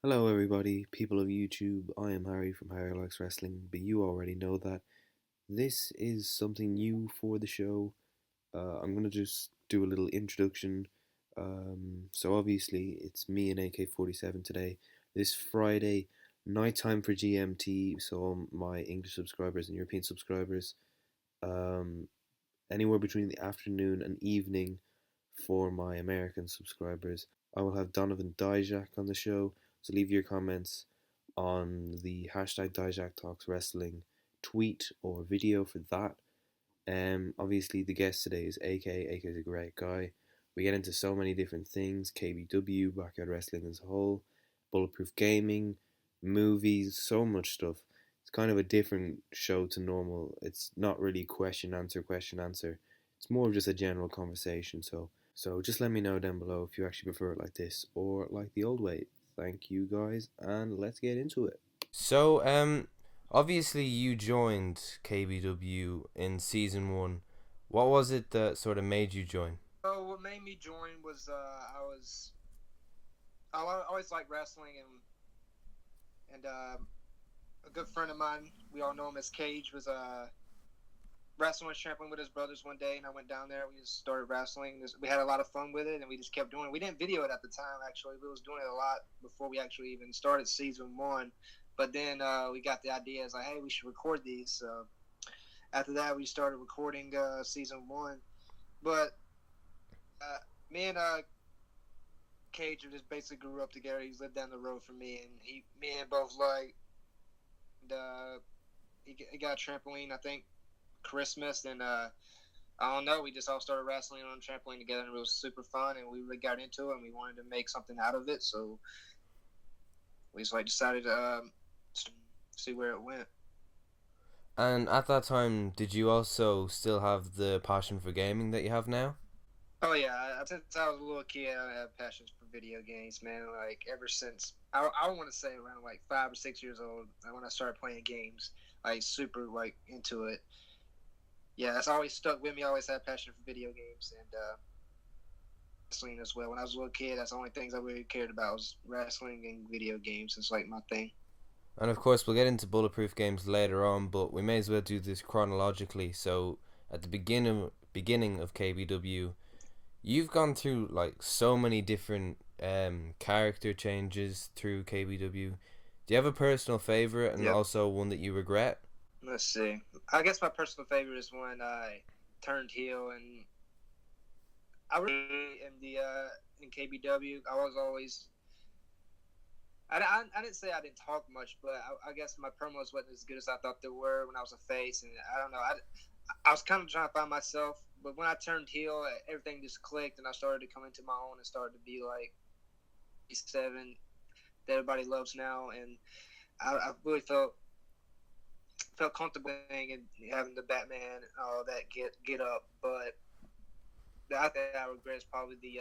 Hello, everybody, people of YouTube. I am Harry from Harry Likes Wrestling, but you already know that. This is something new for the show. I'm gonna just do a little introduction. So obviously, it's me and AK-47 today. This Friday, nighttime for GMT. So my English subscribers and European subscribers, um, anywhere between the afternoon and evening for my American subscribers. I will have Donovan Dijak on the show, so leave your comments on the hashtag Dijak Talks Wrestling tweet or video for that. Obviously, the guest today is AK. AK is a great guy. We get into so many different things: KBW, Backyard Wrestling as a whole, Bulletproof Gaming, movies, so much stuff. It's kind of a different show to normal. It's not really question answer. It's more of just a general conversation. So just let me know down below if you actually prefer it like this or like the old way. Thank you guys, and let's get into it. Obviously you joined KBW in season one. What was it that sort of made you join? What made me join was I always liked wrestling, and a good friend of mine, we all know him as Cage, was wrestling trampling with his brothers one day, and I went down there. We just started wrestling. We had a lot of fun with it, and we just kept doing it. We didn't video it at the time. Actually, we was doing it a lot before we actually even started season one. But then we got the idea. It's like, hey, we should record these. So after that, we started recording season one. But me and Cage just basically grew up together. He's lived down the road from me, and me and both like. He got a trampoline, I think, Christmas, and I don't know. We just all started wrestling on a trampoline together, and it was super fun. And we really got into it, and we wanted to make something out of it. So we just like decided to see where it went. And at that time, did you also still have the passion for gaming that you have now? Oh yeah, since I was a little kid, I had passions for video games, man. Like ever since I want to say around like 5 or 6 years old, when I started playing games, like super like into it. Yeah, that's always stuck with me. I always had a passion for video games and wrestling as well. When I was a little kid, that's the only things I really cared about was wrestling and video games. It's like my thing. And of course, we'll get into bulletproof games later on, but we may as well do this chronologically. So, at the beginning of KBW, you've gone through like so many different character changes through KBW. Do you have a personal favorite and Yep. also one that you regret? Let's see. I guess my personal favorite is when I turned heel, and I really in KBW. I was always. I didn't say I didn't talk much, but I guess my promos wasn't as good as I thought they were when I was a face, and I don't know. I was kind of trying to find myself, but when I turned heel, everything just clicked, and I started to come into my own and started to be like seven that everybody loves now, and I really felt comfortable and having the Batman and all that get up, but I think I regret is probably the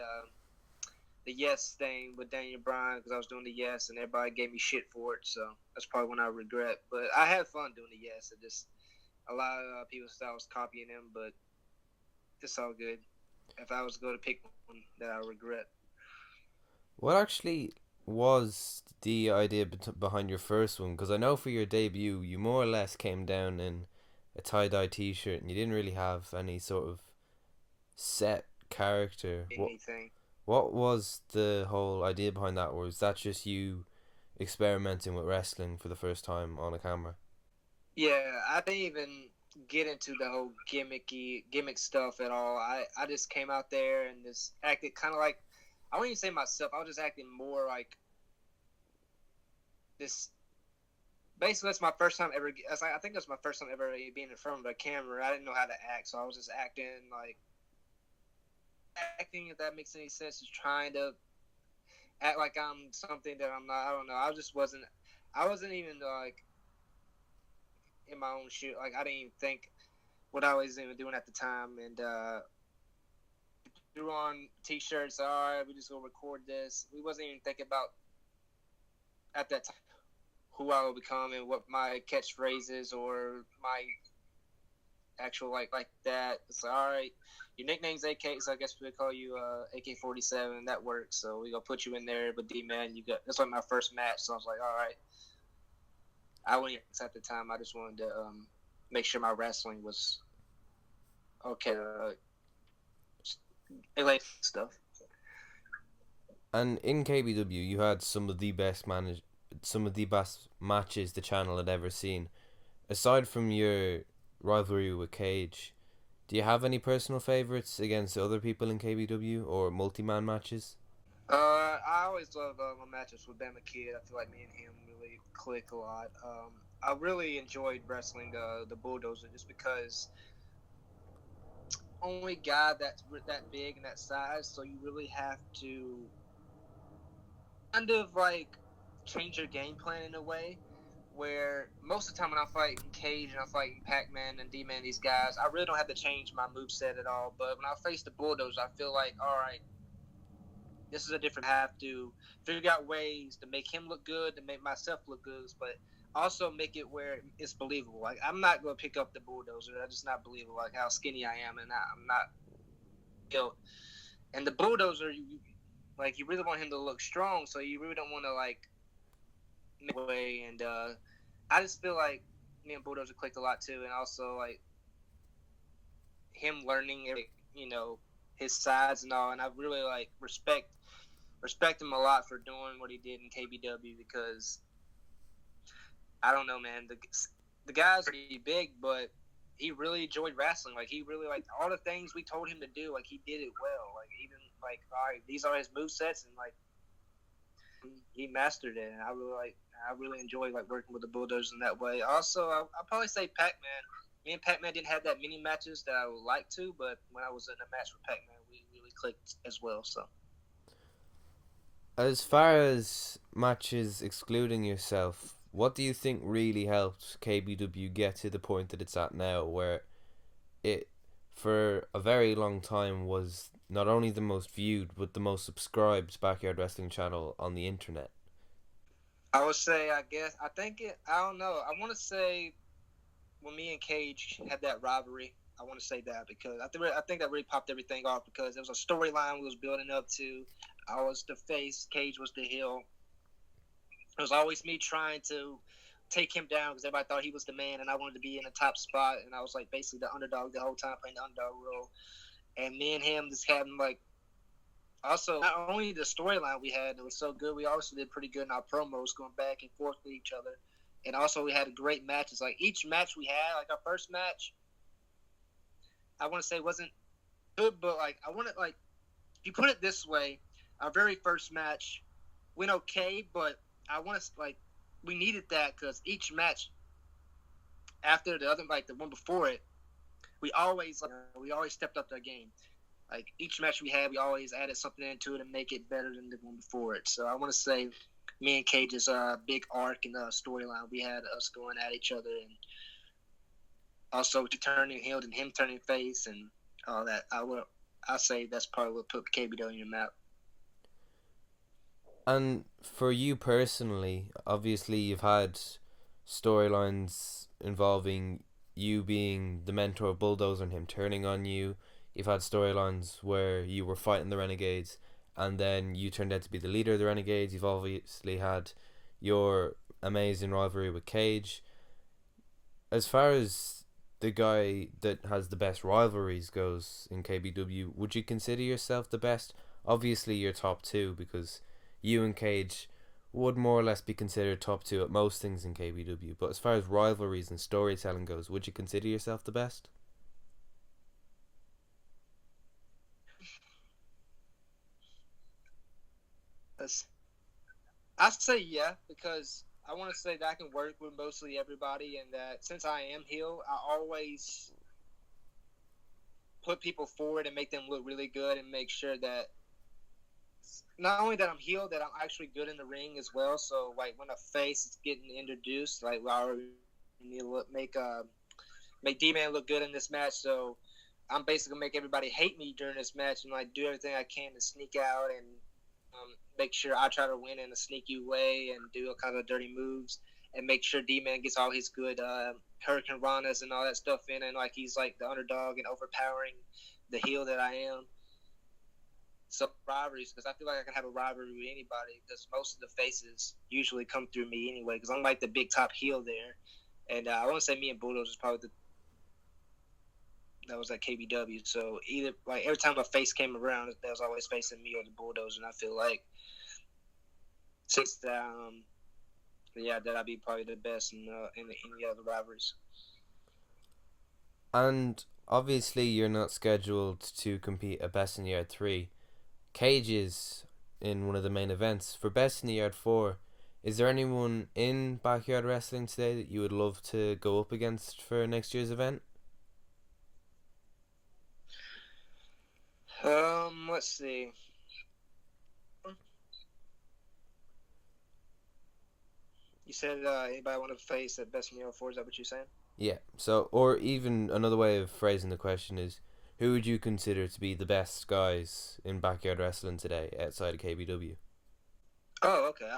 yes thing with Daniel Bryan because I was doing the yes and everybody gave me shit for it, so that's probably one I regret. But I had fun doing the yes. It just a lot of people thought I was copying him, but it's all good. If I was going to pick one that I regret, What actually was the idea behind your first one? Because I know for your debut, you more or less came down in a tie dye t shirt and you didn't really have any sort of set character. anything. What was the whole idea behind that? Or was that just you experimenting with wrestling for the first time on a camera? Yeah, I didn't even get into the whole gimmick stuff at all. I just came out there and just acted kind of like I wouldn't even say myself. I was just acting more like this. Basically, that's my first time ever. I think that's my first time ever being in front of a camera. I didn't know how to act, so I was just acting. If that makes any sense, just trying to act like I'm something that I'm not. I don't know. I just wasn't. I wasn't even like in my own shoe. Like I didn't even think what I was even doing at the time, and threw on t-shirts. All right, we just gonna record this. We wasn't even thinking about at that time who I would become and what my catchphrases or my actual like that. It's like, all right, your nickname's AK, so I guess we call you AK-47. That works. So we gonna put you in there. But D-man, you got that's like my first match. So I was like, all right. I went at the time. I just wanted to make sure my wrestling was okay. Like stuff. And in KBW, you had some of the best matches the channel had ever seen. Aside from your rivalry with Cage, do you have any personal favorites against other people in KBW or multi-man matches? I always love my matches with Bama Kid. I feel like me and him really click a lot. I really enjoyed wrestling the Bulldozer just because only guy that's that big and that size, so you really have to kind of like change your game plan in a way where most of the time when I'm fighting Cage and I'm fighting Pac-Man and D-Man, these guys, I really don't have to change my moveset at all. But when I face the Bulldozer, I feel like, all right, this is a different. I have to figure out ways to make him look good, to make myself look good, but also make it where it's believable. Like I'm not going to pick up the Bulldozer. That's just not believable. Like how skinny I am, and I'm not built. And the Bulldozer, you really want him to look strong, so you really don't want to like make way. And I just feel like me and Bulldozer clicked a lot too, and also like him learning, his sides and all. And I really like respect him a lot for doing what he did in KBW because I don't know, man. The guy's pretty big, but he really enjoyed wrestling. Like he really like all the things we told him to do. Like he did it well. Like even like all right, these are his move sets, and like he mastered it. And I really enjoyed like working with the Bulldozers in that way. Also, I'll probably say Pac-Man. Me and Pac-Man didn't have that many matches that I would like to, but when I was in a match with Pac-Man, we really clicked as well. So. As far as matches excluding yourself, what do you think really helped KBW get to the point that it's at now, where it, for a very long time, was not only the most viewed, but the most subscribed backyard wrestling channel on the internet? I would say, I don't know. I want to say when me and Cage had that rivalry, I want to say that because I think that really popped everything off because there was a storyline we was building up to. I was the face, Cage was the heel. It was always me trying to take him down because everybody thought he was the man, and I wanted to be in the top spot, and I was like basically the underdog the whole time, playing the underdog role. And me and him just having like also not only the storyline we had, it was so good. We also did pretty good in our promos, going back and forth with each other, and also we had great matches. Like each match we had, like our first match, I want to say wasn't good, but like I want to like if you put it this way, our very first match went okay, but I want to like we needed that because each match after the other, like the one before it, we always stepped up their game. Like each match we had, we always added something into it and make it better than the one before it. So I want to say, me and Cage's big arc and storyline we had us going at each other, and also turning heel and him turning face and all that. I say that's probably what put KBW on your map. And for you personally, obviously you've had storylines involving you being the mentor of Bulldozer and him turning on you. You've had storylines where you were fighting the Renegades and then you turned out to be the leader of the Renegades. You've obviously had your amazing rivalry with Cage. As far as the guy that has the best rivalries goes in KBW, would you consider yourself the best? Obviously you're top two because you and Cage would more or less be considered top two at most things in KBW. But as far as rivalries and storytelling goes, would you consider yourself the best? I say yeah because I want to say that I can work with mostly everybody, and that since I am heel, I always put people forward and make them look really good, and make sure that not only that I'm healed, that I'm actually good in the ring as well. So like when a face is getting introduced, like we already need to make D-Man look good in this match. So I'm basically gonna make everybody hate me during this match and like do everything I can to sneak out and make sure I try to win in a sneaky way and do all kind of dirty moves. and make sure D-Man gets all his good Hurricane Ranas and all that stuff in, and like he's like the underdog and overpowering the heel that I am. So rivalries, because I feel like I can have a rivalry with anybody, because most of the faces usually come through me anyway, because I'm like the big top heel there. And I want to say me and Bulldozer is probably that was at KBW. So either like every time a face came around, that was always facing me or the Bulldozer. And I feel like since that I'd be probably the best in any other rivalries. And obviously, you're not scheduled to compete at Best in the Yard 3. Cage is in one of the main events. For Best in the Yard 4, is there anyone in Backyard Wrestling today that you would love to go up against for next year's event? Let's see. You said anybody want to face at Best in the Yard 4? Is that what you're saying? Yeah. So, or even another way of phrasing the question is, who would you consider to be the best guys in Backyard Wrestling today outside of KBW? Oh, okay.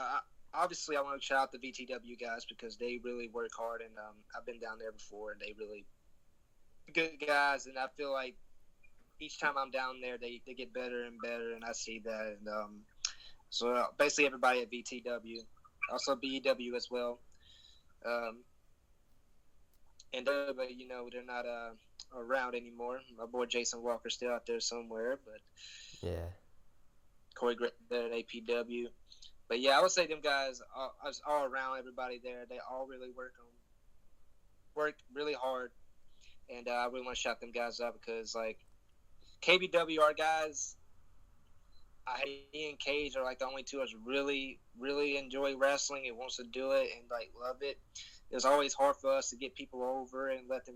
Obviously, I want to shout out the VTW guys because they really work hard, and I've been down there before, and they really good guys, and I feel like each time I'm down there, they get better and better, and I see that. And so basically everybody at VTW, also BEW as well. And everybody, they're not around anymore. My boy Jason Walker's still out there somewhere, but yeah, Corey Gray there at APW. But yeah, I would say them guys all around everybody there. They all really work really hard, and I really want to shout them guys out because like KBW, our guys, he and Cage are like the only two that really, really enjoy wrestling and wants to do it and like love it. It was always hard for us to get people over and let them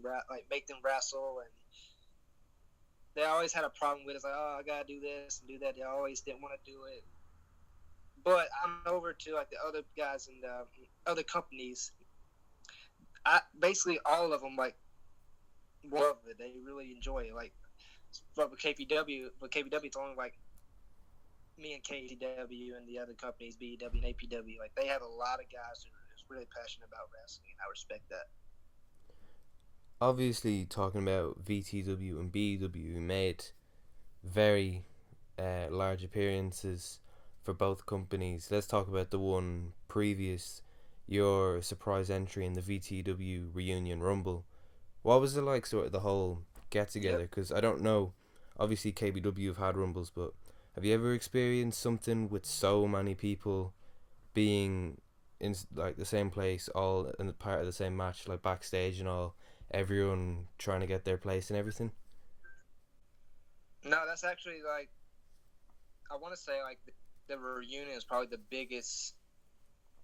make them wrestle, and they always had a problem with it. It's like, oh, I gotta do this and do that. They always didn't want to do it. But I'm over to like the other guys in the other companies. Basically all of them like love it. They really enjoy it. Like, but with KPW, it's only like me and KTW and the other companies, BEW and APW. Like they have a lot of guys who are just really passionate about wrestling, and I respect that. obviously talking about VTW and BEW, made very large appearances for both companies. Let's talk about the one previous, your surprise entry in the VTW Reunion Rumble. What was it like, sort of the whole get together? Yep. Because I don't know, obviously KBW have had Rumbles, but have you ever experienced something with so many people being in like the same place, all in part of the same match, like backstage and all, everyone trying to get their place and everything? No, that's actually like I want to say like the reunion is probably the biggest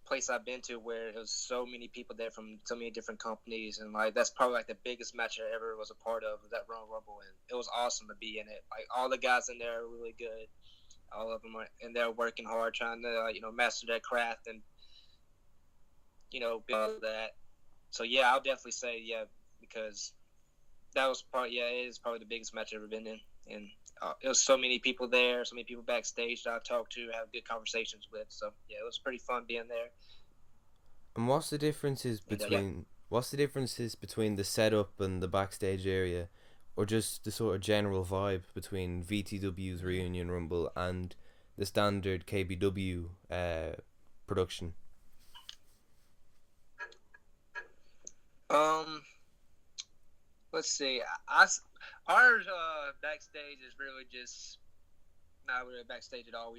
place I've been to where it was so many people there from so many different companies, and like that's probably like the biggest match I ever was a part of that Royal Rumble, and it was awesome to be in it. Like all the guys in there are really good, all of them are, and they're working hard trying to master their craft and build that. So yeah, I'll definitely say yeah because that was it is probably the biggest match I've ever been in, and it was so many people there, so many people backstage that I've talked to, have good conversations with. So yeah, it was pretty fun being there. And what's the differences between the setup and the backstage area, or just the sort of general vibe between VTW's Reunion Rumble and the standard KBW production? Let's see. Our backstage is really just not really backstage at all.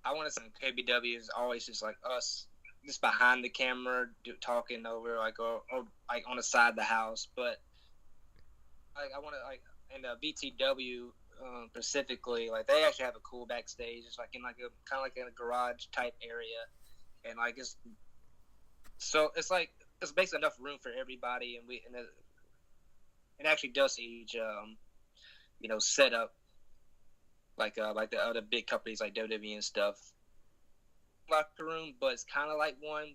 I want to say KBW is always just like us, just behind the camera, talking over like or like on the side of the house. But like I want to like in the BTW specifically, like they actually have a cool backstage. It's like in like a kind of like in a garage type area, and like it's it's basically enough room for everybody, and it actually does each setup like the other big companies like WWE and stuff locker room, but it's kind of like one.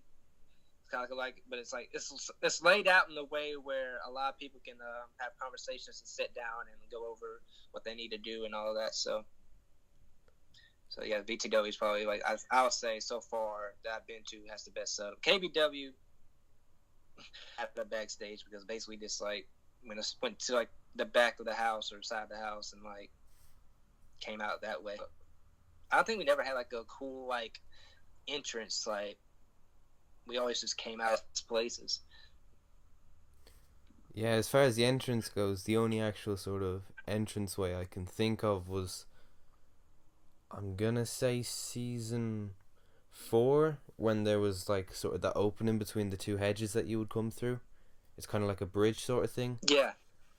It's kind of like, but it's like it's laid out in a way where a lot of people can have conversations and sit down and go over what they need to do and all of that. So So yeah, VTW is probably like I would say so far that I've been to has the best setup. KBW at the backstage because basically just like went to like the back of the house or side of the house and like came out that way. I don't think we never had like a cool like entrance. Like we always just came out of places. Yeah, as far as the entrance goes, the only actual sort of entranceway I can think of was, I'm gonna say, season 4, when there was like sort of that opening between the two hedges that you would come through. It's kind of like a bridge sort of thing. Yeah.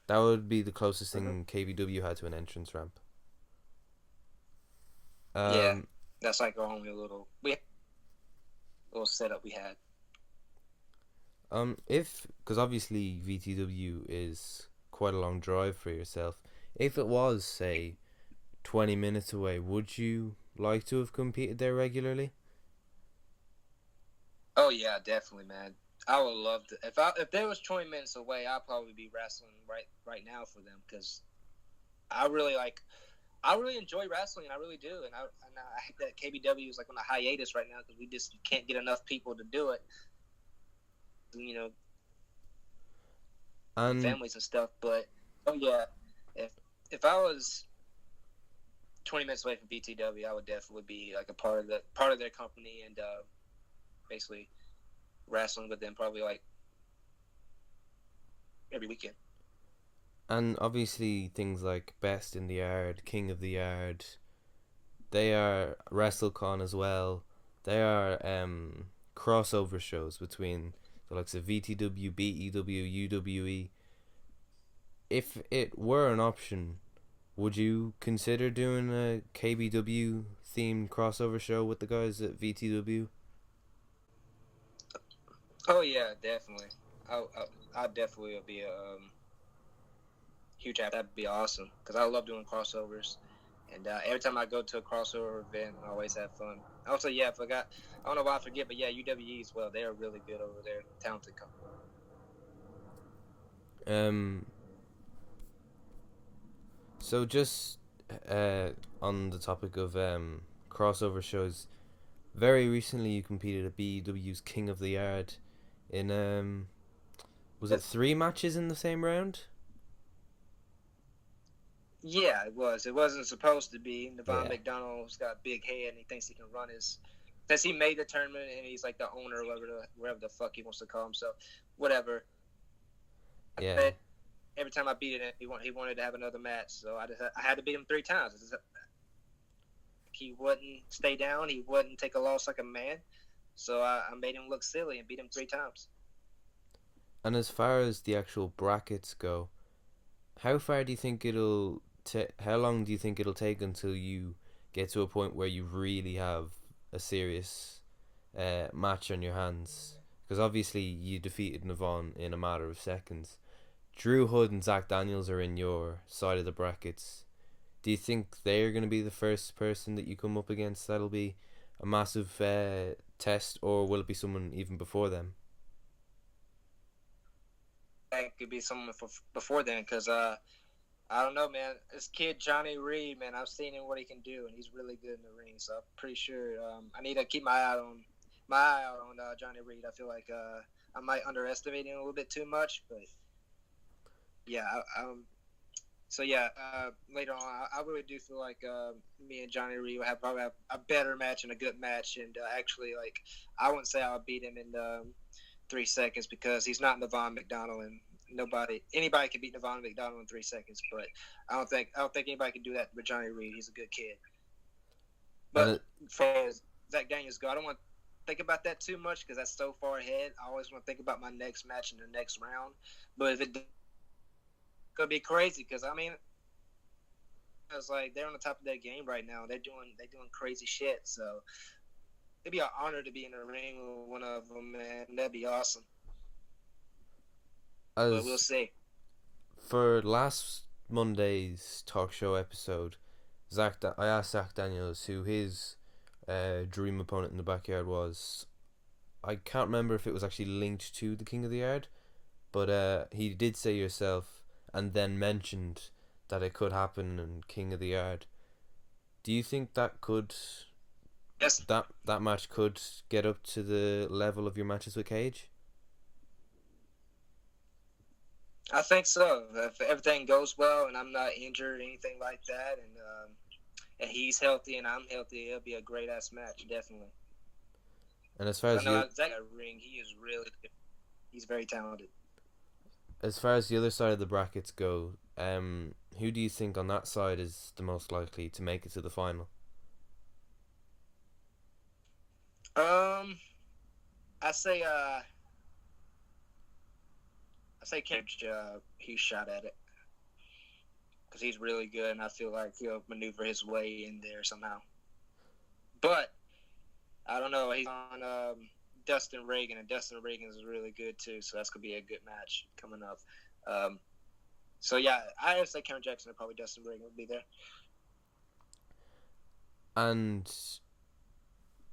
That would be the closest thing KBW had to an entrance ramp. Yeah, that's like our only little setup we had. Because obviously VTW is quite a long drive for yourself. If it was, say, 20 minutes away, would you like to have competed there regularly? Oh yeah, definitely, man. I would love to. If there was 20 minutes away, I'd probably be wrestling right now for them because I really enjoy wrestling. I really do, and I hate that KBW is like on a hiatus right now because we just can't get enough people to do it. You know, And families and stuff. But oh yeah, if I was 20 minutes away from VTW, I would definitely be like a part of their company and basically wrestling with them probably like every weekend. and obviously things like Best in the Yard, King of the Yard, they are WrestleCon as well. They are crossover shows between the likes of VTW, BEW, UWE. If it were an option, would you consider doing a KBW themed crossover show with the guys at VTW? Oh yeah, definitely. I definitely would be a huge. That'd be awesome because I love doing crossovers, and every time I go to a crossover event, I always have fun. Also, yeah, I forgot. I don't know why I forget, but yeah, UWE as well. They are really good over there, talented company. So just on the topic of crossover shows, very recently you competed at BEW's King of the Yard in was it 3 matches in the same round? Yeah, it was. It wasn't supposed to be. Devon Yeah. McDonald's got a big head, and he thinks he can run his. Because he made the tournament, and he's like the owner, whatever the fuck he wants to call himself, whatever. Yeah. But every time I beat him, he wanted to have another match, so I had to beat him 3 times. He wouldn't stay down. He wouldn't take a loss like a man. So I made him look silly and beat him 3 times. And as far as the actual brackets go, how far do you think how long do you think it'll take until you get to a point where you really have a serious match on your hands? Because obviously you defeated Navon in a matter of seconds. Drew Hood and Zach Daniels are in your side of the brackets. Do you think they're going to be the first person that you come up against that'll be a massive test, or will it be someone even before them? That could be someone before then, because I don't know, man. This kid Johnny Reed, man, I've seen him what he can do, and he's really good in the ring. So I'm pretty sure I need to keep my eye out on Johnny Reed. I feel like I might underestimate him a little bit too much, but yeah. So yeah, later on, I really do feel like me and Johnny Reed will probably have a better match and a good match, and actually, like, I wouldn't say I'll beat him in 3 seconds because he's not Navon McDonald, and anybody can beat Navon McDonald in 3 seconds. But I don't think anybody can do that with Johnny Reed. He's a good kid. But for Zach Daniels go, I don't want to think about that too much because that's so far ahead. I always want to think about my next match in the next round. But if it could be crazy because I mean, it's like they're on the top of their game right now. They're doing crazy shit. So it'd be an honor to be in the ring with one of them, man. That'd be awesome. But we'll see. For last Monday's talk show episode, I asked Zach Daniels who his dream opponent in the backyard was. I can't remember if it was actually linked to the King of the Yard, but he did say yourself, and then mentioned that it could happen in King of the Yard. Do you think Yes, that match could get up to the level of your matches with Cage? I think so. If everything goes well and I'm not injured or anything like that, and he's healthy and I'm healthy, it'll be a great ass match, definitely. And as far I as know you Zach ring. He is really good. He's very talented. as far as the other side of the brackets go, who do you think on that side is the most likely to make it to the final? Um, I say Cage. He shot at it because he's really good, and I feel like he'll maneuver his way in there somehow. But I don't know. He's on Dustin Reagan, and Dustin Reagan is really good too. So that's gonna be a good match coming up. Um, so yeah, I would say Cameron Jackson and probably Dustin Reagan would be there. And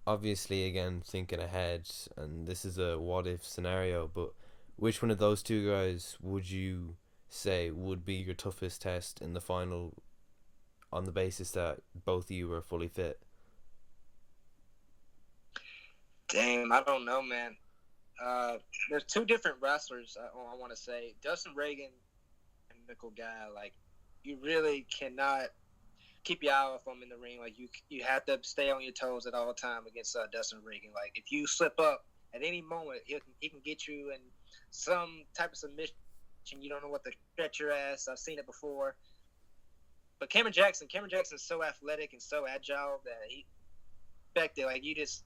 obviously, again, thinking ahead, and this is a what if scenario, but which one of those two guys would you say would be your toughest test in the final on the basis that both of you are fully fit? Damn, I don't know, man. There's two different wrestlers. I want to say Dustin Reagan, technical guy. Like you really cannot keep your eye off him in the ring. Like you have to stay on your toes at all time against Dustin Reagan. Like if you slip up at any moment, he can get you in some type of submission. You don't know what to stretch your ass. I've seen it before. But Cameron Jackson's so athletic and so agile that he expected. Like you just,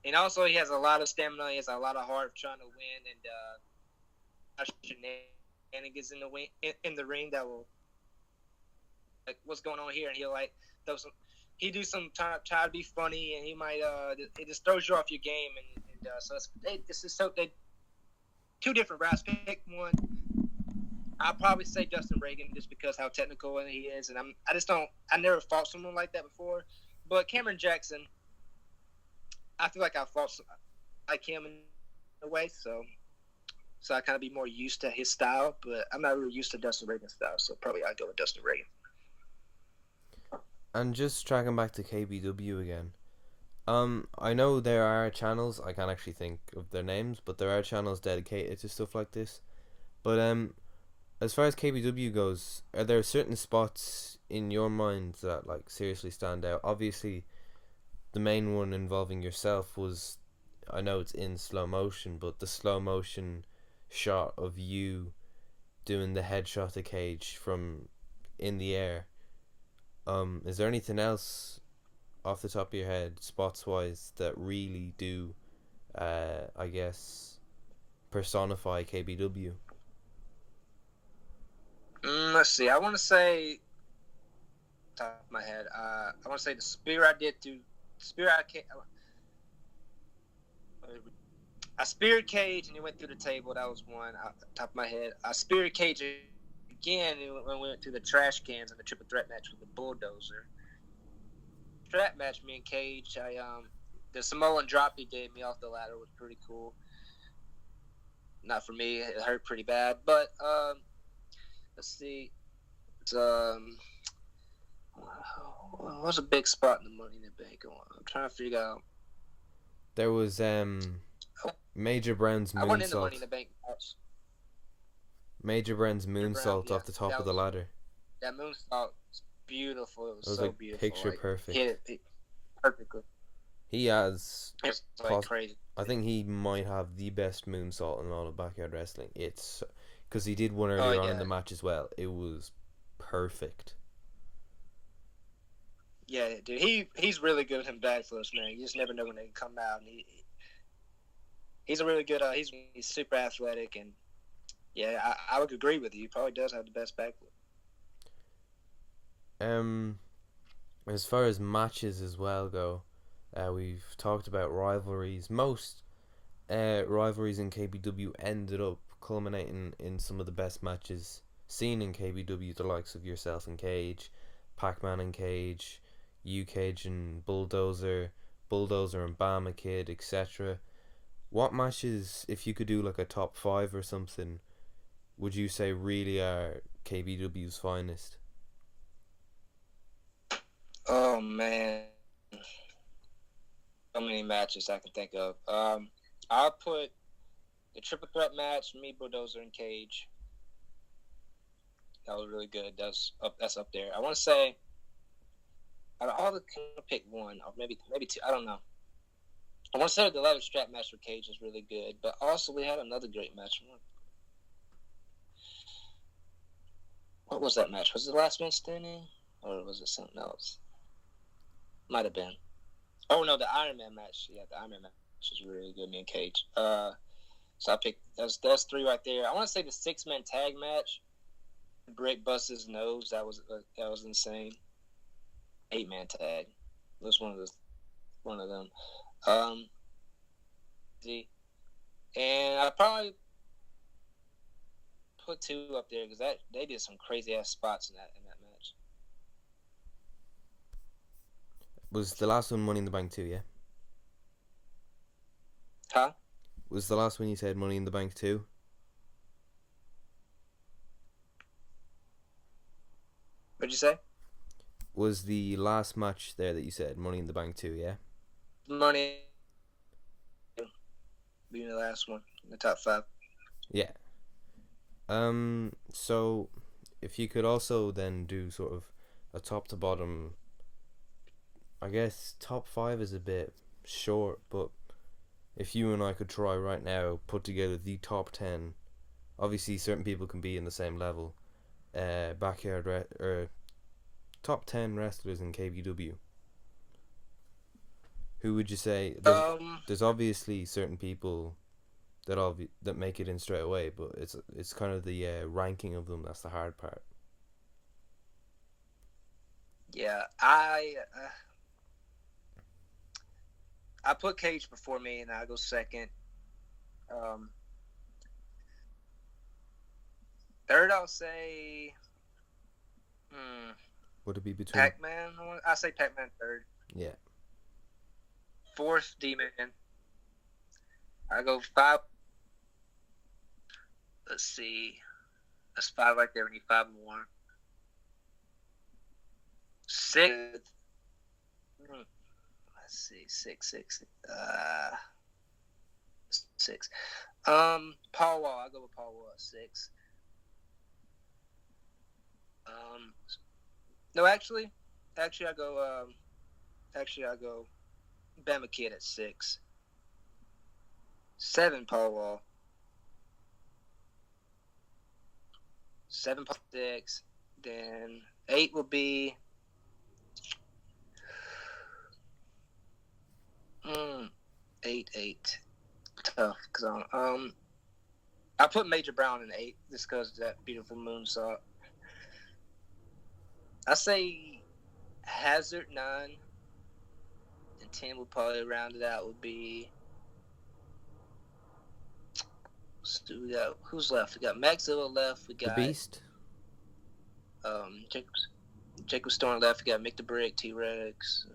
and also he has a lot of stamina. He has a lot of heart trying to win, and shenanigans in the ring that will like what's going on here, and he'll like throw some. He do some try to be funny, and he might it just throws you off your game, and so this is so they two different routes. Pick one. I'll probably say Dustin Reagan just because how technical he is, and I never fought someone like that before. But Cameron Jackson, I feel like I fought like him in a way, so I kind of be more used to his style. But I'm not really used to Dustin Reagan's style, so probably I'd go with Dustin Reagan. And just tracking back to KBW again. I know there are channels, I can't actually think of their names, but there are channels dedicated to stuff like this. But as far as KBW goes, are there certain spots in your mind that like seriously stand out? Obviously, the main one involving yourself was, I know it's in slow motion, but the slow motion shot of you doing the headshot to Cage from in the air. Is there anything else off the top of your head, spots wise, that really do, I guess, personify KBW? Let's see. I want to say, top of my head, I want to say the spear I did to spear I can't. I speared Cage and he went through the table. That was one top of my head. I speared Cage again when we went through the trash cans in the triple threat match with the bulldozer. Strap match, me and Cage. The Samoan drop he gave me off the ladder was pretty cool. Not for me. It hurt pretty bad. But let's see. It's what's a big spot in the Money in the Bank? I'm trying to figure out. There was Major Brown's I went in the Money in moonsault. the Bank match. Major Brown's Brown, moonsault yeah, off the top that of the was ladder. that moonsault was beautiful. It was, It was so like beautiful. picture Like, perfect. hit it perfectly. He has, It was like crazy. I think he might have the best moonsault in all of backyard wrestling. It's because he did one Oh earlier on in yeah, the match as well. It was perfect. yeah, dude. He's really good at backflips, man. You just never know when they come out. And he's a really good. He's super athletic, and yeah, I would agree with you. He probably does have the best backflip. Um, as far as matches as well go, we've talked about rivalries. Most rivalries in KBW ended up culminating in some of the best matches seen in KBW, the likes of yourself and Cage, Pac-Man and Cage, you Cage and Bulldozer, Bulldozer and Bama Kid, etc. What matches, if you could do like a top 5 or something, would you say really are KBW's finest? Oh man, so many matches I can think of. I'll put the triple threat match, me, Bulldozer, and Cage. That was really good. That's up there. I want to say out of all the, can I pick one or maybe two? I don't know. I want to say the leather strap match for Cage was really good, but also we had another great match. What was that match? Was it the Last Man Standing, or was it something else? Might have been. Oh no, the Iron Man match. Yeah, the Iron Man match was really good. Me and Cage. So I picked that's three right there. I want to say the 6-man tag match. Brick busts his nose. That was insane. 8-man tag. It was one of them. And I probably put 2 up there because they did some crazy ass spots in that match. Was the last one Money in the Bank 2, yeah? Huh? Was the last one you said Money in the Bank 2? What'd you say? Was the last match there that you said Money in the Bank 2, yeah? Money being the last one in the top 5. Yeah. So if you could also then do sort of a top to bottom, I guess top 5 is a bit short, but if you and I could try right now, put together the top 10, obviously certain people can be in the same level, top 10 wrestlers in KBW. Who would you say? There's obviously certain people that make it in straight away, but it's kind of the ranking of them that's the hard part. Yeah, I put Cage before me, and I go second. Third, I'll say. Would it be between Pac-Man? I say Pac-Man third. Yeah. Fourth, D-Man. I go 5. Let's see. That's 5 right there. We need 5 more. 6. Let's see. 6. 6. Paul Wall. I go with Paul Wall at 6. No, actually, I go. I go. Bama Kid at 6. 7, Paul Wall. 7, 6. Then 8 will be. 8. Tough, cause I put Major Brown in 8 just because of that beautiful moonsault. I say Hazard 9, and 10 will probably round it out. Would be. So we got who's left? We got Maxilla left. We got the Beast. Jacob Storm left. We got Mick the Brick, T-Rex.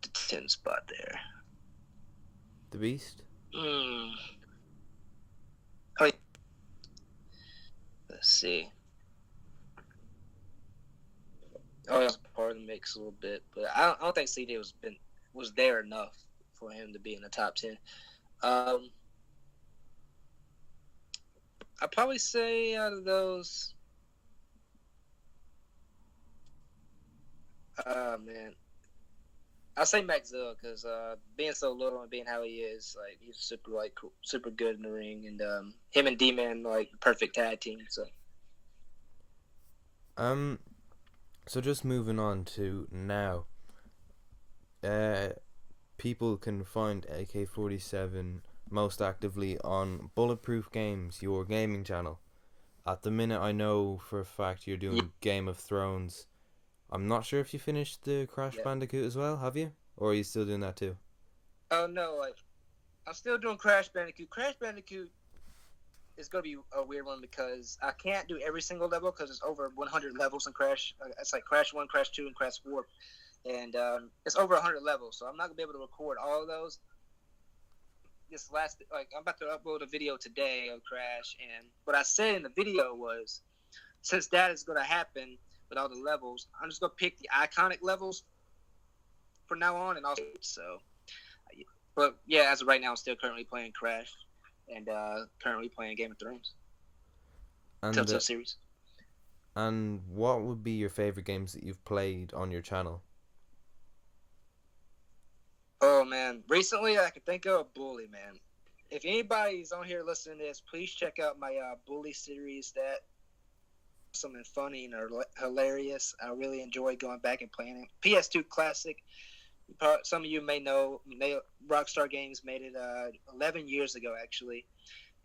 The 10 spot there. The Beast. Oh, yeah. Let's see. Oh, that's part of the mix a little bit, but I don't think CD was there enough for him to be in the top 10. I'd probably say out of those, man, I say Maxwell because being so little and being how he is, like he's super good in the ring, and him and D-Man like perfect tag team. So just moving on to now. People can find AK-47 most actively on Bulletproof Games, your gaming channel. At the minute, I know for a fact you're doing Game of Thrones. I'm not sure if you finished the Crash Bandicoot as well, have you? Or are you still doing that too? Oh no, I'm still doing Crash Bandicoot. Crash Bandicoot is gonna be a weird one because I can't do every single level because it's over 100 levels in Crash. It's like Crash 1, Crash 2, and Crash 4, and it's over 100 levels, so I'm not gonna be able to record all of those. I'm about to upload a video today of Crash, and what I said in the video was, since that is gonna happen, with all the levels. I'm just gonna pick the iconic levels from now on, and also so. But yeah, as of right now, I'm still currently playing Crash, and currently playing Game of Thrones And Telltale series. and what would be your favorite games that you've played on your channel? Oh man, recently I could think of a Bully, man. If anybody's on here listening to this, please check out my Bully series. That something funny and hilarious. I really enjoy going back and playing it. PS2 classic. Some of you may know Rockstar Games made it 11 years ago, actually.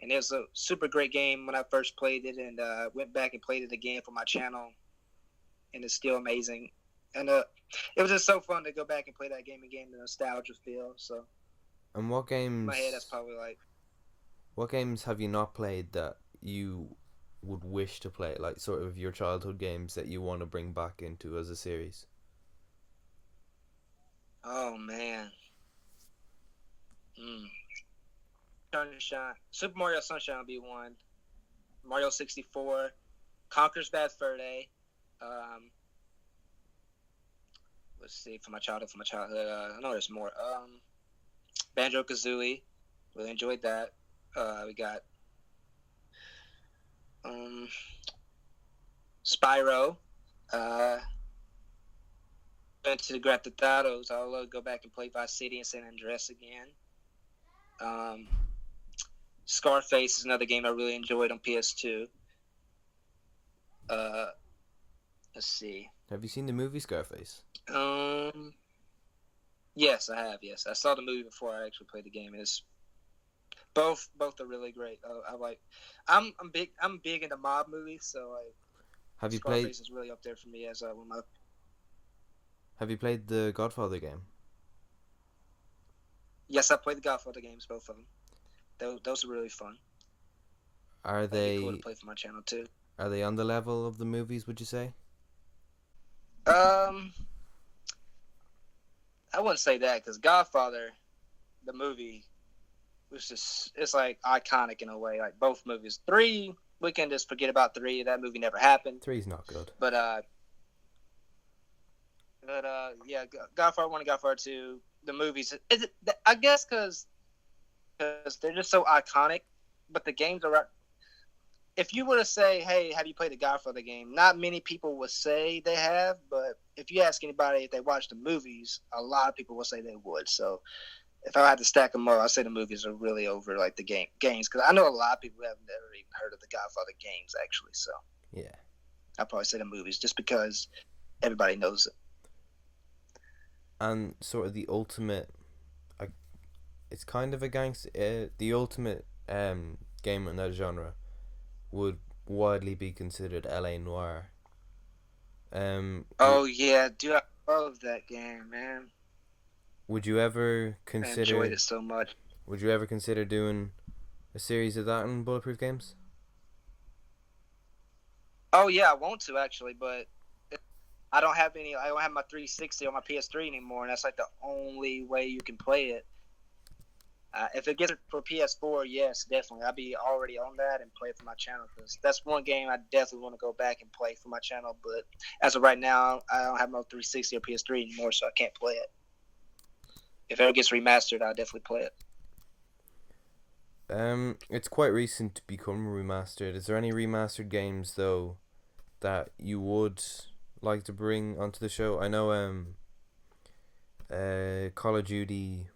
And it was a super great game when I first played it, and went back and played it again for my channel. And it's still amazing. And it was just so fun to go back and play that game again, the nostalgia feel. So And what in my head, that's games probably like, what games have you not played that you would wish to play, like sort of your childhood games that you want to bring back into as a series? oh man. Sunshine. Super Mario Sunshine will be one. Mario 64. Conker's Bad Fur Day. Let's see, for my childhood. I know there's more. Banjo Kazooie. Really enjoyed that. We got Spyro. Went to the Grand Theft Autos. I'll go back and play Vice City and San Andreas again. Scarface is another game I really enjoyed on PS2. Let's see. Have you seen the movie Scarface? Yes, I have. Yes, I saw the movie before I actually played the game. And it's both are really great. I'm big into mob movies, so Have you Scarface played is really up there for me as one of my. Have you played the Godfather game? Yes, I played the Godfather games, both of them. Those are really fun. Are That'd be cool to they play for my channel too. are they on the level of the movies, would you say? I wouldn't say that because Godfather, the movie, it's like iconic in a way. Like both movies. 3, we can just forget about 3. That movie never happened. 3's not good. But yeah, Godfather 1 and Godfather 2, the movies. I guess because they're just so iconic. But the games are. If you were to say, "Hey, have you played the Godfather game?" Not many people would say they have, but if you ask anybody if they watched the movies, a lot of people will say they would. So, if I had to stack them up, I'd say the movies are really over like the games because I know a lot of people who have never even heard of the Godfather games actually. So, Yeah. I'd probably say the movies just because everybody knows it. And sort of the ultimate, it's kind of a gangster. The ultimate game in that genre would widely be considered LA Noir. Oh yeah, dude, I love that game, man. Would you ever I consider enjoyed it so much. Would you ever consider doing a series of that in Bulletproof Games? Oh yeah, I want to actually, but I don't have my 360 on my PS3 anymore, and that's like the only way you can play it. If it gets it for PS4, yes, definitely. I'll be already on that and play it for my channel because that's one game I definitely want to go back and play for my channel. But as of right now, I don't have no 360 or PS3 anymore, so I can't play it. If it ever gets remastered, I'll definitely play it. It's quite recent to become remastered. Is there any remastered games though that you would like to bring onto the show? I know Call of Duty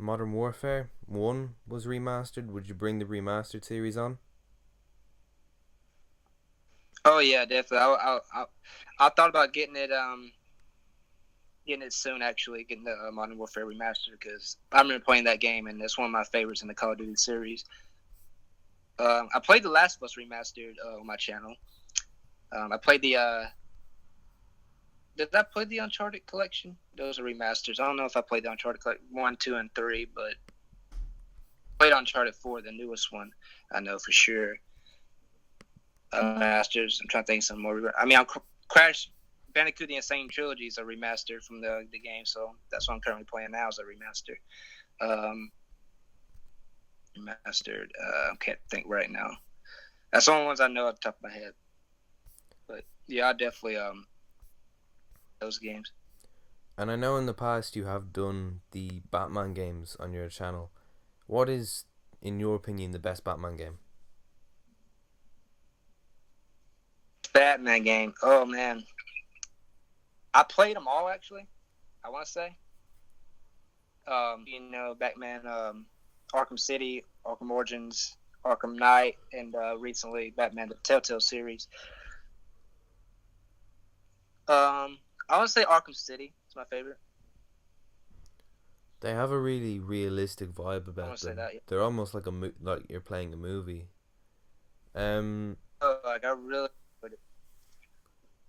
Modern Warfare 1 was remastered. Would you bring the remastered series on? Oh yeah, definitely. I thought about getting it soon. Actually, getting the Modern Warfare remastered because I remember playing that game and it's one of my favorites in the Call of Duty series. I played The Last of Us remastered on my channel. I played the. Did I play the Uncharted collection? Those are remasters. I don't know if I played the Uncharted collection 1, 2, and 3, but I played Uncharted 4, the newest one. I know for sure. Masters. I'm trying to think of some more. I mean, Crash Bandicoot: The Insane Trilogy is a remaster from the game, so that's what I'm currently playing now is a remaster. Remastered. I can't think right now. That's the only ones I know off the top of my head. But Yeah, I definitely those games. And I know in the past you have done the Batman games on your channel. What is, in your opinion, the best Batman game? Batman game. Oh man, I played them all actually. I want to say, Batman, Arkham City, Arkham Origins, Arkham Knight, and recently Batman the Telltale series. I want to say Arkham City is my favorite. They have a really realistic vibe I want about to say them. that. Yeah. They're almost like like you're playing a movie. Um, Like I really.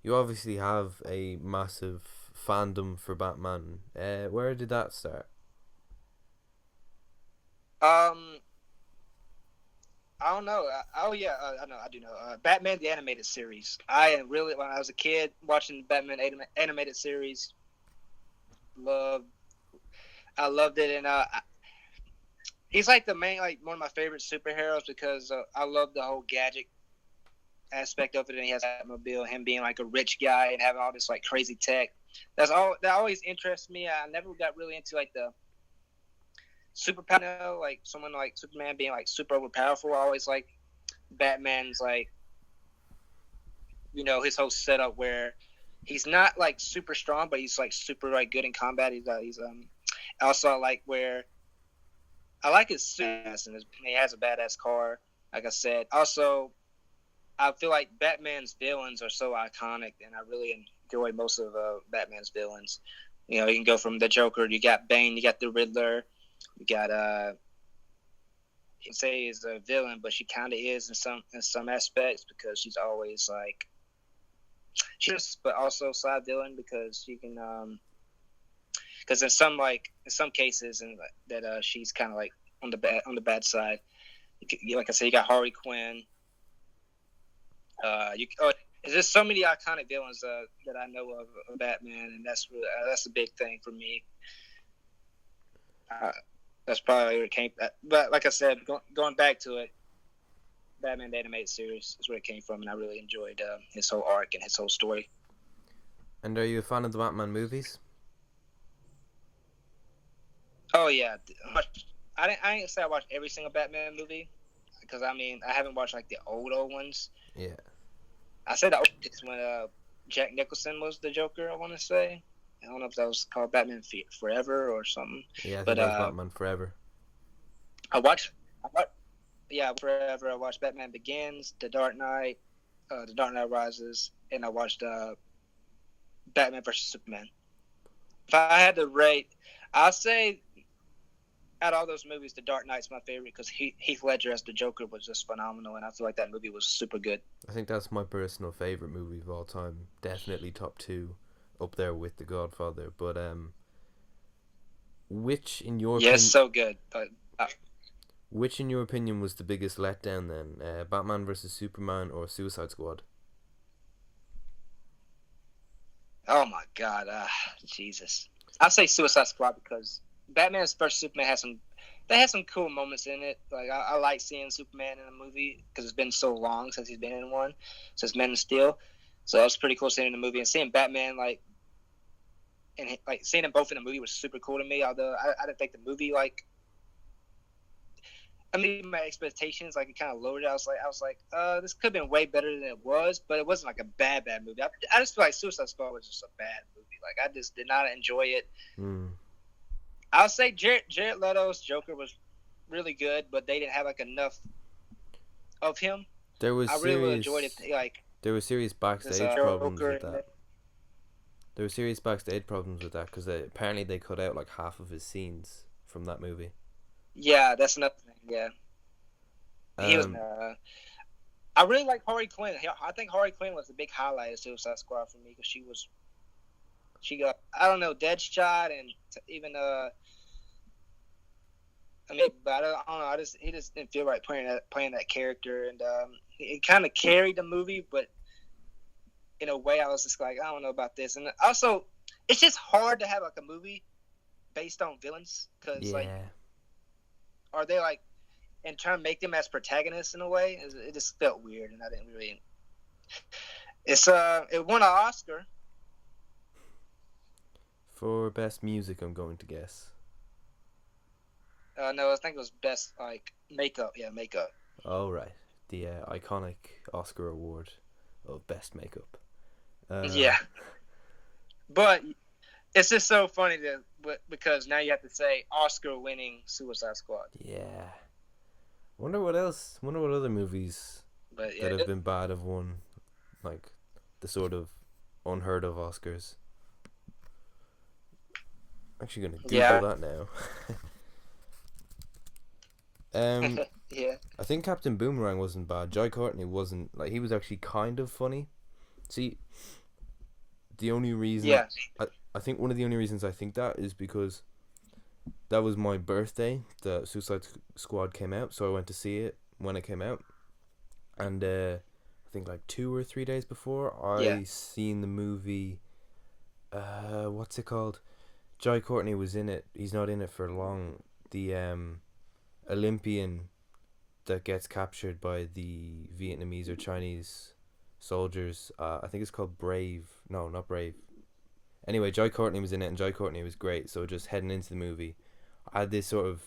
you obviously have a massive fandom for Batman. Where did that start? Um, I don't know. Oh yeah, I know. I do know. Batman the animated series. I really, when I was a kid watching the Batman animated series, loved. I loved it, and he's like the main, like one of my favorite superheroes because I love the whole gadget aspect of it. And he has that mobile, him being like a rich guy and having all this like crazy tech. That always interests me. I never got really into like the superpower, like someone like Superman being like super overpowerful. I always like Batman's like his whole setup where he's not like super strong, but he's like super like good in combat. He's also like where I like his suit and he has a badass car. Like I said, also I feel like Batman's villains are so iconic, and I really enjoy most of Batman's villains. You can go from the Joker. You got Bane. You got the Riddler. You got you can say is a villain, but she kind of is in some aspects because she's always like but also side villain because she can because in some cases and that she's kind of like on the bad side. Like I said, you got Harley Quinn. There's just so many iconic villains that I know of Batman, and that's a big thing for me. That's probably where it came. But like I said, going back to it, Batman the animated series is where it came from, and I really enjoyed his whole arc and his whole story. And are you a fan of the Batman movies? Oh yeah, I didn't say I watched every single Batman movie because I mean I haven't watched like the old ones. Yeah. I said the old when Jack Nicholson was the Joker. I want to say. I don't know if that was called Batman Forever or something. Yeah, I think But that was Batman Forever. I watched Forever. I watched Batman Begins, The Dark Knight, The Dark Knight Rises, and I watched Batman vs Superman. If I had to rate, I'll say out of all those movies, The Dark Knight's my favorite because Heath Ledger as the Joker was just phenomenal, and I feel like that movie was super good. I think that's my personal favorite movie of all time. Definitely top 2, up there with The Godfather. But which in your opinion? So good. But which in your opinion was the biggest letdown then? Batman vs Superman or Suicide Squad? oh my God, Jesus! I'll say Suicide Squad because Batman vs Superman had some cool moments in it. Like I like seeing Superman in a movie because it's been so long since he's been in one, since Men of Steel. So it was pretty cool seeing in the movie and seeing Batman and like seeing them both in the movie was super cool to me. Although I didn't think the movie my expectations like it kind of lowered. I was like, this could have been way better than it was, but it wasn't like a bad movie. I just feel like Suicide Squad was just a bad movie. Like I just did not enjoy it. I'll say Jared Leto's Joker was really good, but they didn't have like enough of him. I really enjoyed it. Like there were serious backstage problems with that. There were serious backstage problems with that because apparently they cut out like half of his scenes from that movie. Yeah, that's another thing. Yeah, he was. I really like Harley Quinn. I think Harley Quinn was the big highlight of Suicide Squad for me because she got I don't know Deadshot and even but I don't know. He just didn't feel right playing that character, and it kind of carried the movie, but in a way, I was just like, I don't know about this. And also, it's just hard to have like a movie based on villains because like, are they like, and trying to make them as protagonists in a way? It just felt weird, and I didn't really. It won an Oscar. For best music, I'm going to guess. No, I think it was best like makeup. Yeah, makeup. Oh, right. The iconic Oscar award of best makeup. Yeah, but it's just so funny because now you have to say Oscar-winning Suicide Squad. Yeah. Wonder what else. Wonder what other movies But that yeah, have been bad have won like the sort of unheard of Oscars. I'm actually gonna Google yeah, that now. um, yeah, I think Captain Boomerang wasn't bad. Jai Courtney wasn't like he was actually kind of funny. See, the only reason yeah. I think one of the only reasons I think that is because that was my birthday. The Suicide Squad came out, so I went to see it when it came out, and I think like 2 or 3 days before Yeah. I seen the movie. What's it called? Jai Courtney was in it. He's not in it for long. The Olympian that gets captured by the Vietnamese or Chinese soldiers. I think it's called Brave. No, not Brave. Anyway, Jai Courtney was in it, and Jai Courtney was great. So just heading into the movie, I had this sort of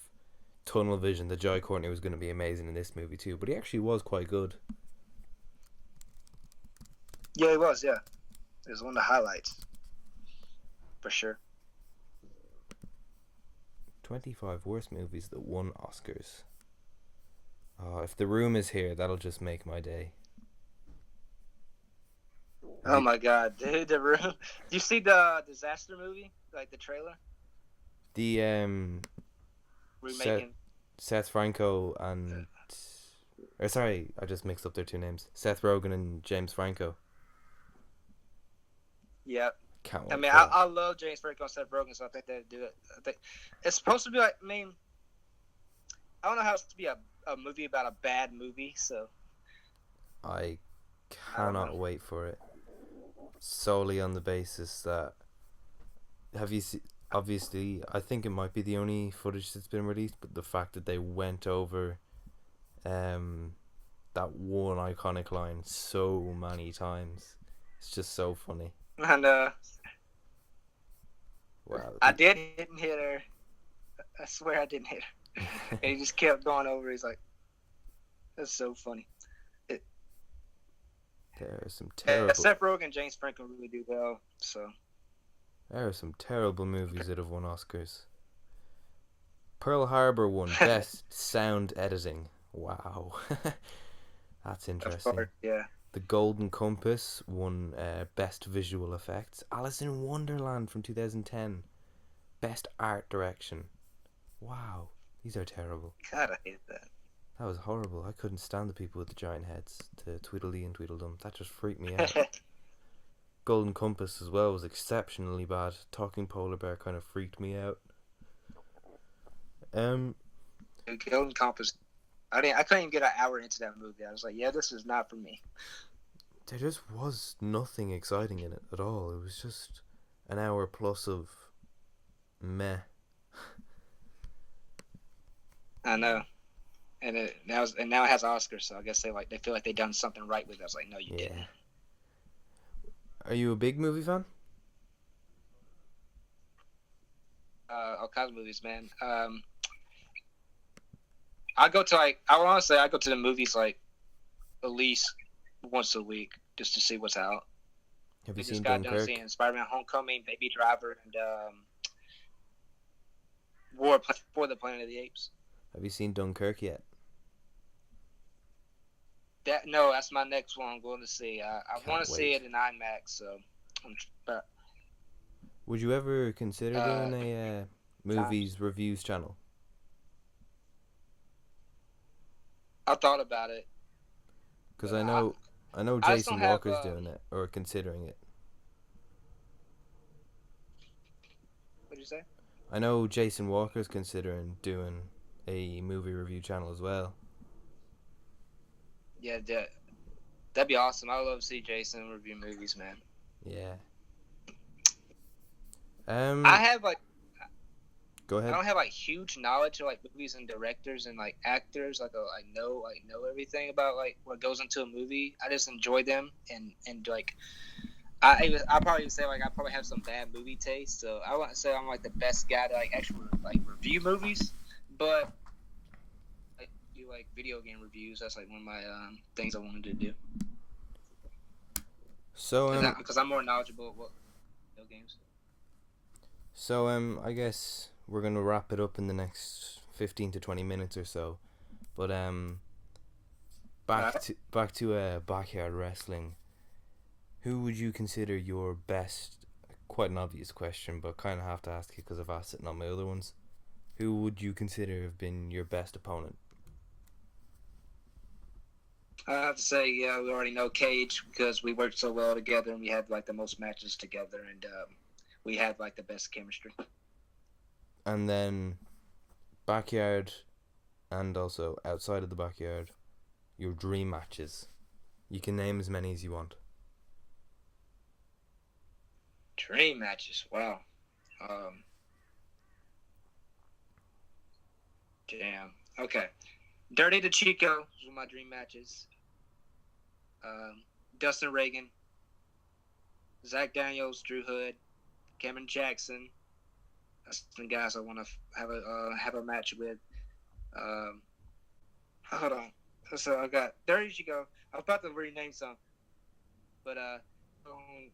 tunnel vision that Jai Courtney was going to be amazing in this movie too. But he actually was quite good. Yeah, it was. Yeah, it was one of the highlights for sure. 25 worst movies that won Oscars. Oh, if The Room is here, that'll just make my day. Oh my god, dude, the room. You see the disaster movie, like the trailer? The Remaking. Seth Franco and or sorry, I just mixed up their two names. Seth Rogen and James Franco. Yeah. Can't I wait mean, for I love James Franco and Seth Rogen, so I think they'd do it. I think it's supposed to be like. I mean, I don't know how it's to be a movie about a bad movie, so I I don't know. cannot wait for it. Solely on the basis that have you seen? Obviously, I think it might be the only footage that's been released, but the fact that they went over that one iconic line so many times, it's just so funny. And Wow. I didn't hit her. I swear I didn't hit her. And he just kept going over. He's like, "That's so funny." There are some terrible. Seth Rogen and James Franco really do well. So There are some terrible movies that have won Oscars. Pearl Harbor won Best Sound Editing. Wow. That's of interesting. course, yeah. The Golden Compass won Best Visual Effects. Alice in Wonderland from 2010. Best Art Direction. Wow. These are terrible. God, I hate that. That was horrible. I couldn't stand the people with the giant heads. The Tweedledee and Tweedledum. That just freaked me out. Golden Compass as well was exceptionally bad. Talking Polar Bear kind of freaked me out. Golden Compass. I couldn't even get an hour into that movie. I was like, yeah, this is not for me. There just was nothing exciting in it at all. It was just an hour plus of meh. I know. And now it has Oscars, so I guess they feel like they done something right with it. I was like, no, you didn't. Are you a big movie fan? All kinds of movies, man. I go to the movies like at least once a week just to see what's out. Have We you just seen got done Dunkirk? seeing Spider-Man: Homecoming, Baby Driver, and War for the Planet of the Apes. Have you seen Dunkirk yet? No, that's my next one I'm going to see. I want to see wait. it in IMAX, so but Would you ever consider doing a movies reviews channel? I thought about it. Because But I know I just Jason don't have, Walker's doing it or considering it. What'd you say? I know Jason Walker's considering doing a movie review channel as well. Yeah, that'd be awesome. I would love to see Jason review movies, man. Yeah. I have like. Go I ahead. don't have like huge knowledge of like movies and directors and like actors. I know everything about like what goes into a movie. I just enjoy them and like I probably say like I probably have some bad movie taste. So I want to say I'm like the best guy to like actually like review movies, but I do like video game reviews. That's like one of my things I wanted to do So because I'm more knowledgeable of what video games. I guess we're gonna wrap it up in the next 15 to 20 minutes or so. But Alright. back to backyard wrestling. Who would you consider your best? Quite an obvious question, but kind of have to ask it because I've asked it in all my other ones. Who would you consider have been your best opponent? I have to say, yeah, we already know Cage because we worked so well together and we had like the most matches together and we had like the best chemistry. And then backyard and also outside of the backyard, your dream matches. You can name as many as you want. Dream matches, wow. Um, damn. Okay. Dirty to Chico was one of my dream matches. Dustin Reagan, Zach Daniels, Drew Hood, Cameron Jackson. That's some guys I want to have a match with. Um, hold on. So I got Dirty to Chico. I was about to rename some, but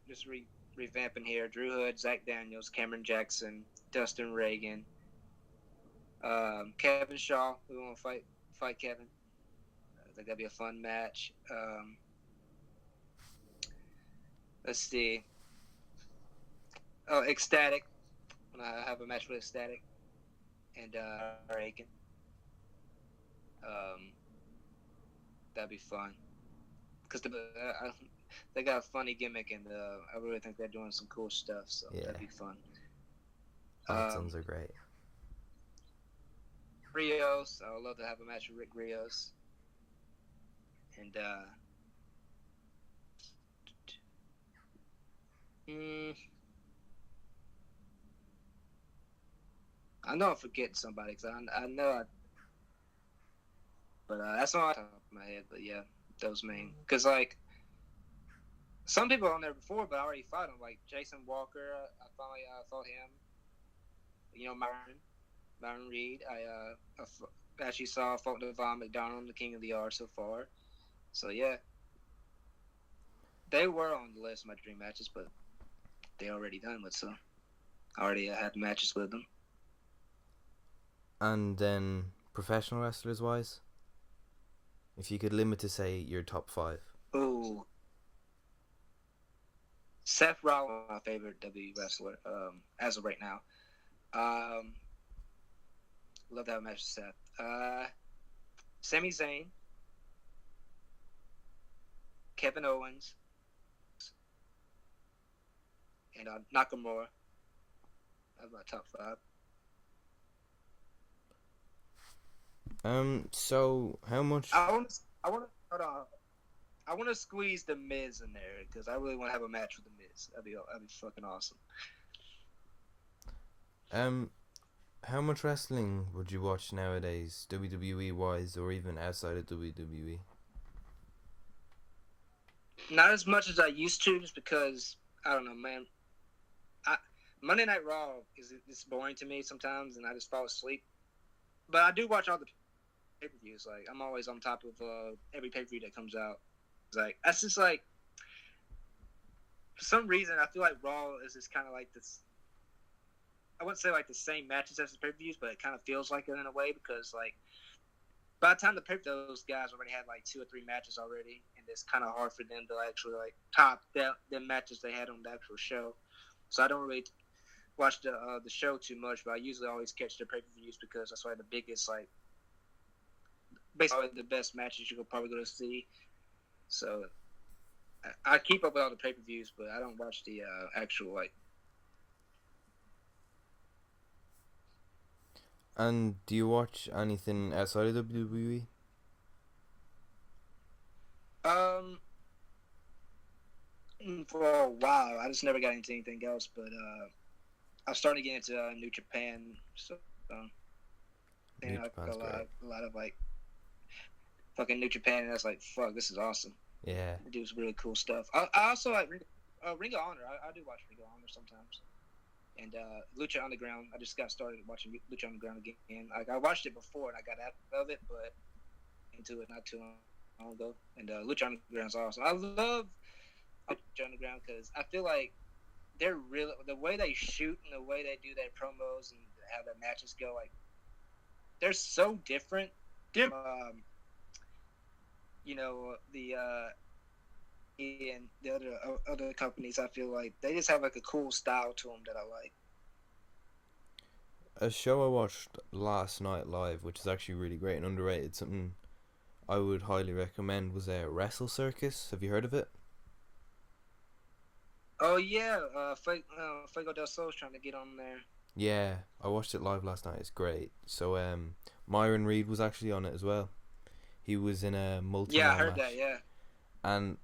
just revamping here. Drew Hood, Zach Daniels, Cameron Jackson, Dustin Reagan, Kevin Shaw. We want to fight Kevin. I think that'd be a fun match. Let's see. Oh, Ecstatic. When I have a match with Ecstatic and Reagan. That'd be fun because they got a funny gimmick and I really think they're doing some cool stuff. So Yeah. that'd be fun. Accents are great. Rios. I would love to have a match with Rick Rios. And I know I'm forgetting somebody because I know but that's not on top of my head. But yeah, those main because like some people on there before, but I already fought them. Like Jason Walker, I finally fought him. You know, Myron Reed. I actually saw fought Devon McDonald, the King of the Art so far. So yeah, they were on the list of my dream matches, but they already done with. So I already had matches with them. And then professional wrestlers wise, if you could limit to say your top 5. Ooh. Seth Rollins, my favorite WWE wrestler, as of right now. Love that match with Seth. Sami Zayn, Kevin Owens, and Nakamura. That's my top 5. So how much? I want hold on. I want to squeeze the Miz in there because I really want to have a match with the Miz. That'd be fucking awesome. How much wrestling would you watch nowadays, WWE wise, or even outside of WWE? Not as much as I used to, just because I don't know, man. Monday Night Raw is boring to me sometimes, and I just fall asleep. But I do watch all the pay-per-views. Like I'm always on top of every pay-per-view that comes out. It's like that's just like for some reason I feel like Raw is just kind of like this. I wouldn't say like the same matches as the pay-per-views, but it kind of feels like it in a way because like by the time the pay-per-view, those guys already had like 2 or 3 matches already, and it's kind of hard for them to actually like top the matches they had on the actual show. So I don't really watch the show too much, but I usually always catch the pay-per-views because that's like the biggest like basically the best matches you could probably go to see. So I keep up with all the pay-per-views, but I don't watch the actual like. And do you watch anything outside of WWE? For a while, I just never got into anything else. But I started getting into New Japan, so New like Japan's great. a lot of like fucking New Japan, and that's like fuck, this is awesome. Yeah. They do some really cool stuff. I also like Ring of Honor. I do watch Ring of Honor sometimes. And Lucha Underground, I just got started watching Lucha Underground again. Like I watched it before and I got out of it, but into it not too long ago. And Lucha Underground's awesome. I love Lucha Underground because I feel like they're really the way they shoot and the way they do their promos and how their matches go. Like they're so different. You know the and the other companies. I feel like they just have like a cool style to them that I like. A show I watched last night live, which is actually really great and underrated, something I would highly recommend, was Wrestle Circus. Have you heard of it? Oh yeah, Fuego del Sol's trying to get on there. Yeah, I watched it live last night. It's great. So Myron Reed was actually on it as well. He was in a multi-man Yeah, I heard match. that. Yeah. And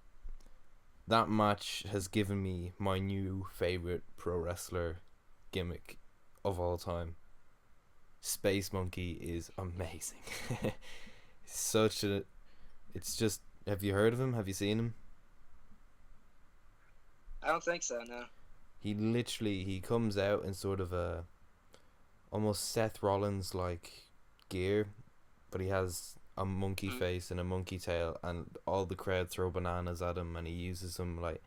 that match has given me my new favorite pro wrestler gimmick of all time. Space Monkey is amazing. It's just, have you heard of him? Have you seen him? I don't think so. No. He comes out in sort of a almost Seth Rollins like gear, but he has a monkey face and a monkey tail, and all the crowd throw bananas at him, and he uses them like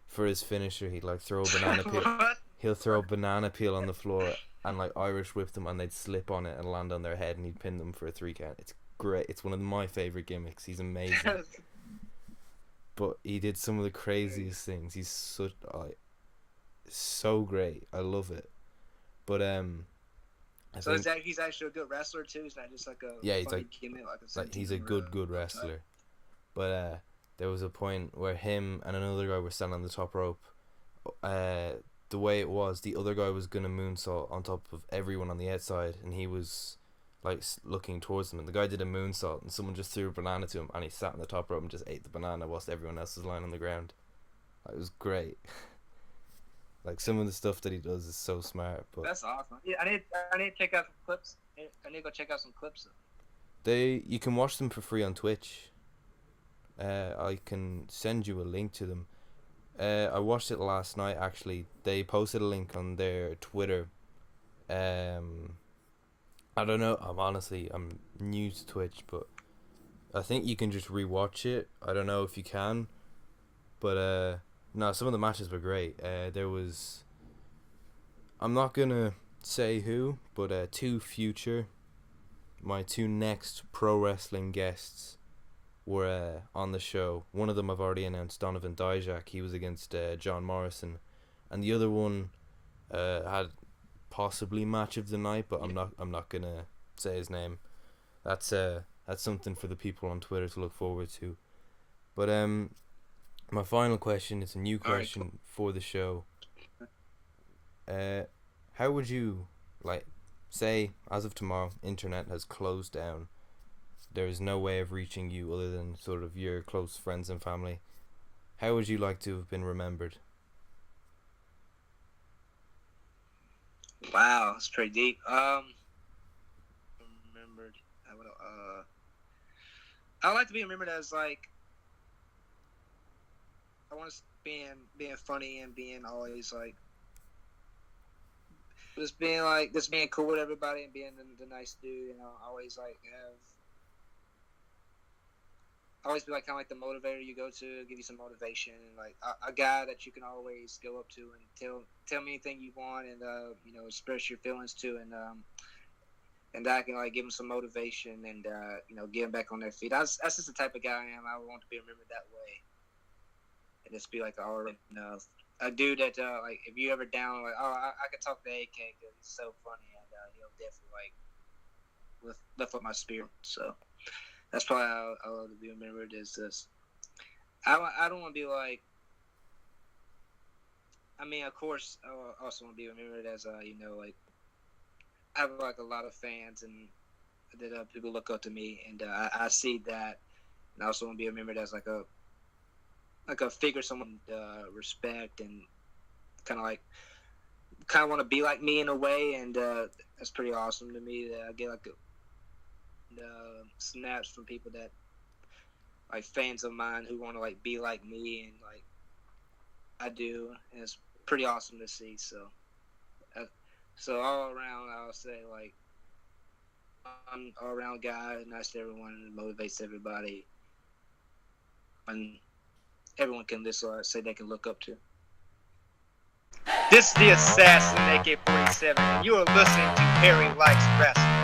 for his finisher. He'd like throw a banana peel. He'll throw a banana peel on the floor and like Irish whip them, and they'd slip on it and land on their head, and he'd pin them for a 3 count. It's great. It's one of my favorite gimmicks. He's amazing. But he did some of the craziest things. He's so great. I love it. But so he's actually a good wrestler too. He's not just like a he's like gimmick, he's a good wrestler. But there was a point where him and another guy were standing on the top rope. The way it was, the other guy was gonna moonsault on top of everyone on the outside, and he was like looking towards them, and the guy did a moonsault, and someone just threw a banana to him, and he sat on the top rope and just ate the banana whilst everyone else was lying on the ground. It was great. Like some of the stuff that he does is so smart. But that's awesome. Yeah, I need to check out some clips. I need to go check out some clips. You can watch them for free on Twitch. I can send you a link to them. I watched it last night actually. They posted a link on their Twitter. I don't know. I'm new to Twitch, but I think you can just rewatch it. I don't know if you can, but no, some of the matches were great. There was, I'm not gonna say who, but my two next pro wrestling guests were on the show. One of them I've already announced, Donovan Dijak. He was against John Morrison, and the other one had possibly match of the night, but I'm not gonna say his name. That's something for the people on Twitter to look forward to. But my final question is a new question for the show. How would you say as of tomorrow, internet has closed down, there is no way of reaching you other than sort of your close friends and family, how would you like to have been remembered? Wow, that's pretty deep. Remembered. I like to be remembered as like, I want to being funny and being always like, just being cool with everybody and being the nice dude. You know, always like always be like kind of like the motivator you go to, give you some motivation, and like a guy that you can always go up to and tell me anything you want, and you know, express your feelings to, and I can like give them some motivation and you know, get them back on their feet. That's just the type of guy I am. I want to be remembered that way, and just be like a dude that like if you ever down, like, oh, I could talk to AK because he's so funny, and he'll definitely like lift up my spirit. So that's probably how I love to be remembered, is this. I don't want to be like, I mean, of course, I also want to be remembered as you know, like, I have like a lot of fans and that people look up to me, and I see that, and I also want to be remembered as like a figure someone respect, and kind of like kind of want to be like me in a way, and that's pretty awesome to me. That I get like snaps from people that like fans of mine who want to like be like me and like I do, and it's pretty awesome to see. So all around, I'll say like I'm an all around guy, nice to everyone, motivates everybody, and everyone can say they can look up to. This is the Assassin AK-47, and you are listening to Harry Likes Wrestling.